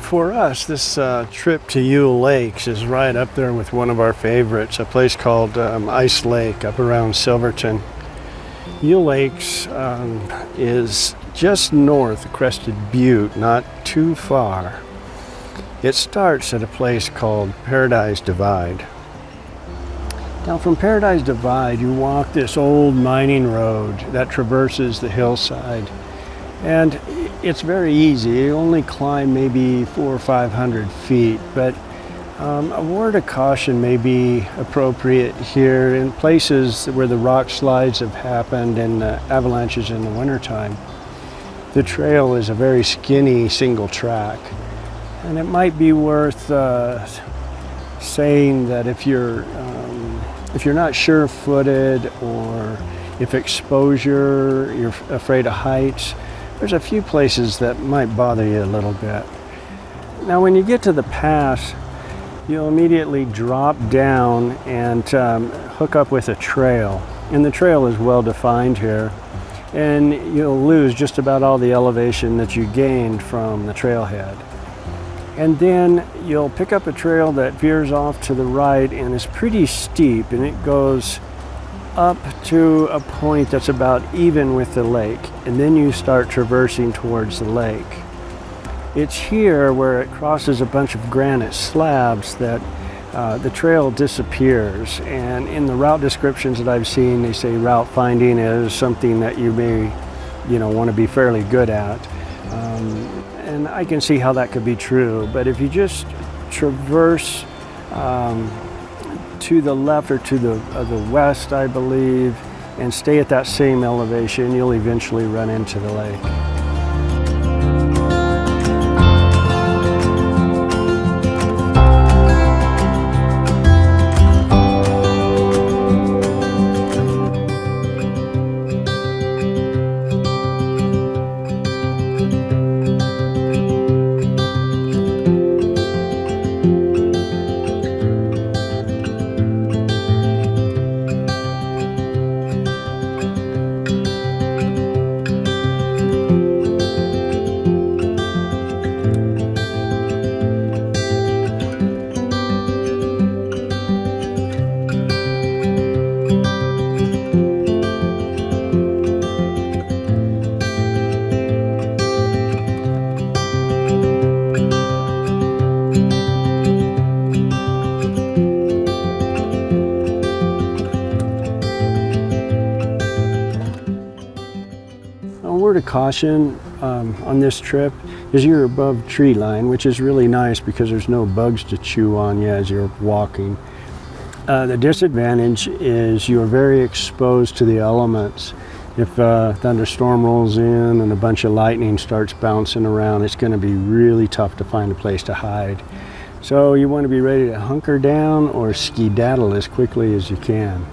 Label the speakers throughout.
Speaker 1: for us, this trip to Yule Lakes is right up there with one of our favorites, a place called Ice Lake up around Silverton. Yule Lakes is just north of Crested Butte, not too far. It starts at a place called Paradise Divide. Now from Paradise Divide, you walk this old mining road that traverses the hillside. And it's very easy. You only climb maybe 400 or 500 feet, but a word of caution may be appropriate here in places where the rock slides have happened and avalanches in the wintertime. The trail is a very skinny single track, and it might be worth saying that if you're not sure-footed or if exposure, you're afraid of heights, there's a few places that might bother you a little bit. Now when you get to the pass, you'll immediately drop down and hook up with a trail. And the trail is well defined here. And you'll lose just about all the elevation that you gained from the trailhead. And then you'll pick up a trail that veers off to the right and is pretty steep, and it goes up to a point that's about even with the lake, and then you start traversing towards the lake. It's here where it crosses a bunch of granite slabs that the trail disappears, and in the route descriptions that I've seen, they say route finding is something that you may want to be fairly good at, and I can see how that could be true. But if you just traverse to the left or to the west, I believe, and stay at that same elevation, you'll eventually run into the lake. A word of caution on this trip is you're above tree line, which is really nice because there's no bugs to chew on you as you're walking. The disadvantage is you're very exposed to the elements. If a thunderstorm rolls in and a bunch of lightning starts bouncing around, it's going to be really tough to find a place to hide. So you want to be ready to hunker down or skedaddle as quickly as you can.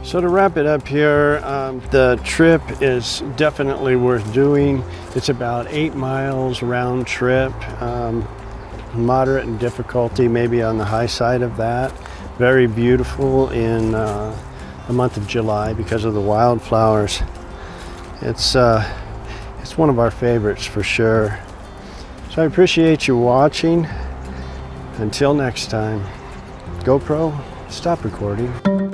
Speaker 1: So to wrap it up here, the trip is definitely worth doing. It's about 8 miles round trip, moderate in difficulty, maybe on the high side of that. Very beautiful in the month of July because of the wildflowers. It's one of our favorites for sure. So I appreciate you watching. Until next time, GoPro, stop recording.